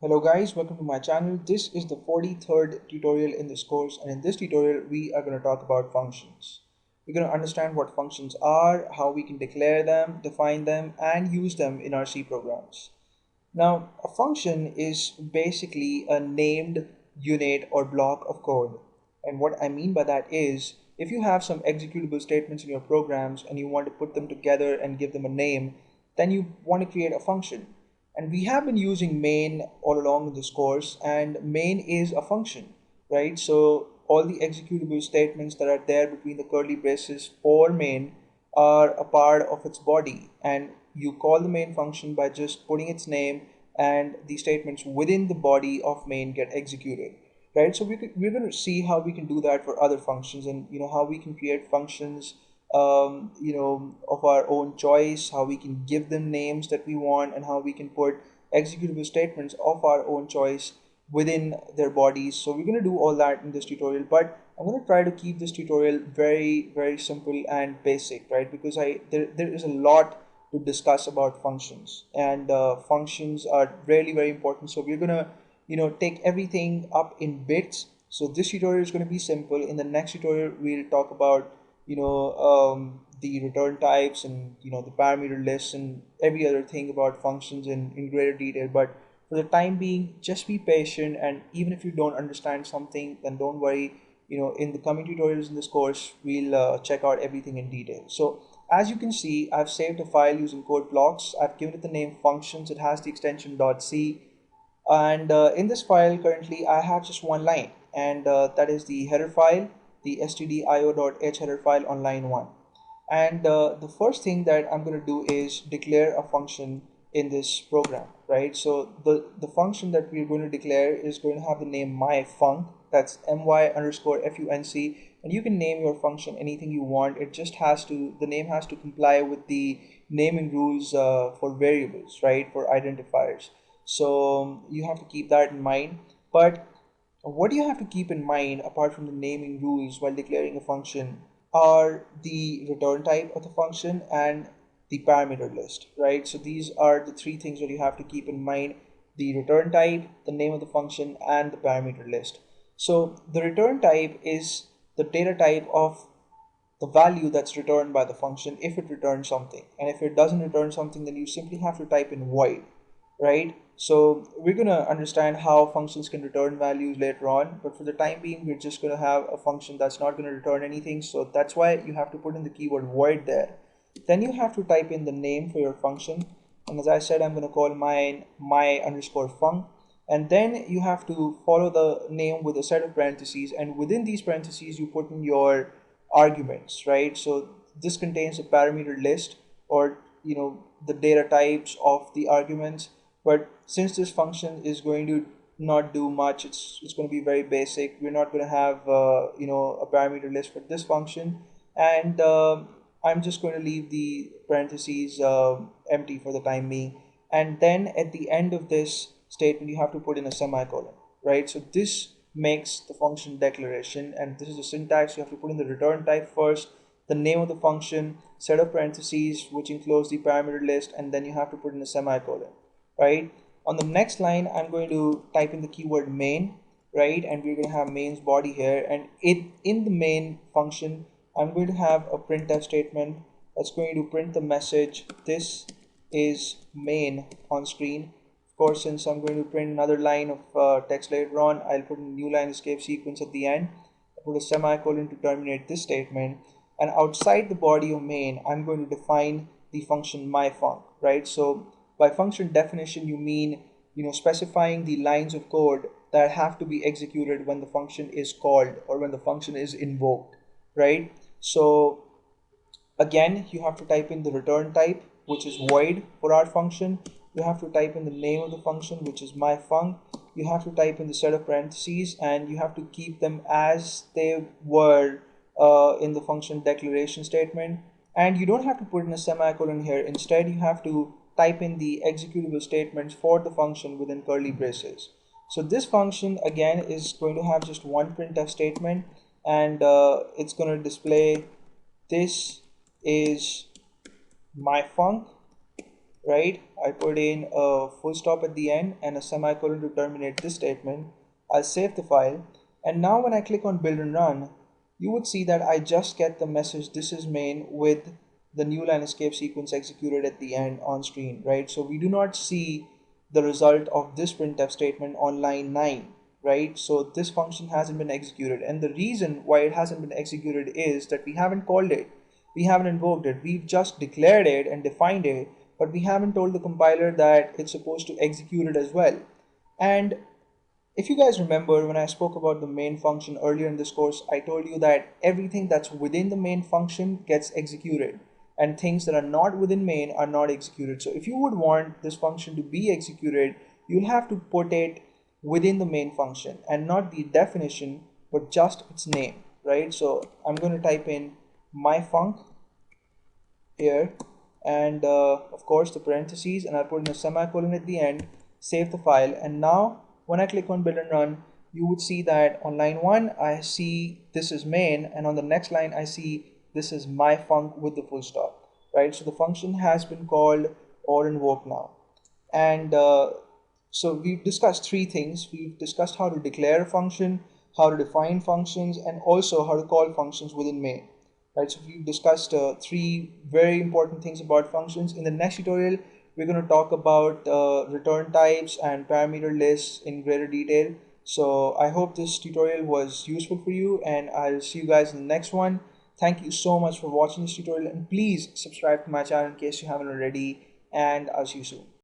Hello guys, welcome to my channel. This is the 43rd tutorial in this course, and in this tutorial we are going to talk about functions. We're going to understand what functions are, how we can declare them, define them, and use them in our C programs. Now, a function is basically a named unit or block of code. And what I mean by that is, if you have some executable statements in your programs and you want to put them together and give them a name, then you want to create a function. And we have been using main all along in this course, and main is a function, right? So all the executable statements that are there between the curly braces for main are a part of its body, and you call the main function by just putting its name, and the statements within the body of main get executed, right? So we're going to see how we can do that for other functions, and how we can create functions of our own choice, how we can give them names that we want, and how we can put executable statements of our own choice within their bodies. So we're going to do all that in this tutorial, but I'm going to try to keep this tutorial very simple and basic, right? Because there is a lot to discuss about functions, and functions are really very important. So we're going to take everything up in bits. So this tutorial is going to be simple. In the next tutorial we'll talk about the return types, and the parameter lists, and every other thing about functions in greater detail. But for the time being, just be patient, and even if you don't understand something, then don't worry. In the coming tutorials in this course, we'll check out everything in detail. So as you can see, I've saved a file using code blocks. I've given it the name functions. It has the extension .c, and in this file currently I have just one line, and that is the header file, the stdio.h header file on line 1. And the first thing that I'm going to do is declare a function in this program, right? So the function that we're going to declare is going to have the name myfunc. That's my_func, and you can name your function anything you want. It just has to, the name has to comply with the naming rules for variables, right, for identifiers. So you have to keep that in mind. But what you have to keep in mind, apart from the naming rules while declaring a function, are the return type of the function and the parameter list, right? So these are the three things that you have to keep in mind: the return type, the name of the function, and the parameter list. So the return type is the data type of the value that's returned by the function if it returns something, and if it doesn't return something, then you simply have to type in void, right? So we're going to understand how functions can return values later on, but for the time being we're just going to have a function that's not going to return anything. So that's why you have to put in the keyword void there. Then you have to type in the name for your function, and as I said, I'm going to call mine my_func, and then you have to follow the name with a set of parentheses, and within these parentheses you put in your arguments, right? So this contains a parameter list, or the data types of the arguments. But since this function is going to not do much, it's going to be very basic. We're not going to have a parameter list for this function, and I'm just going to leave the parentheses empty for the time being. And then at the end of this statement you have to put in a semicolon, right? So this makes the function declaration, and this is the syntax. You have to put in the return type first, the name of the function, set of parentheses which includes the parameter list, and then you have to put in a semicolon, right? On the next line I'm going to type in the keyword main, right? And we're going to have main's body here, and in the main function I'm going to have a printf statement that's going to print the message this is main on screen. Of course, since I'm going to print another line of text later on, I'll put a new line escape sequence at the end. I put a semicolon to terminate this statement, and outside the body of main I'm going to define the function myfunc, right? So by function definition you mean specifying the lines of code that have to be executed when the function is called or when the function is invoked, right? So again, you have to type in the return type, which is void for our function. You have to type in the name of the function, which is myfunc. You have to type in the set of parentheses, and you have to keep them as they were in the function declaration statement. And you don't have to put in a semicolon here. Instead, you have to type in the executable statements for the function within curly braces. So this function again is going to have just one printf statement, and it's going to display this is myfunc, right? I put in a full stop at the end and a semicolon to terminate this statement. I'll save the file. And now when I click on build and run, you would see that I just get the message this is main with the new line escape sequence executed at the end on screen, right? So we do not see the result of this printf statement on line 9, right? So this function hasn't been executed, and the reason why it hasn't been executed is that we haven't called it, we haven't invoked it, we've just declared it and defined it, but we haven't told the compiler that it's supposed to execute it as well. And if you guys remember, when I spoke about the main function earlier in this course, I told you that everything that's within the main function gets executed, and things that are not within main are not executed. So if you would want this function to be executed, you'll have to put it within the main function and not the definition, but just its name, right? So I'm going to type in myfunc here, and of course the parentheses, and I'll put in a semicolon at the end, save the file. And now when I click on build and run, you would see that on line 1 I see this is main, and on the next line I see this is my func with the full stop, right? So the function has been called or invoked now. And so we've discussed three things. We've discussed how to declare a function, how to define functions, and also how to call functions within main. Right, so we've discussed three very important things about functions. In the next tutorial, we're going to talk about return types and parameter lists in greater detail. So I hope this tutorial was useful for you, and I'll see you guys in the next one. Thank you so much for watching this tutorial, and please subscribe to my channel in case you haven't already, and I'll see you soon.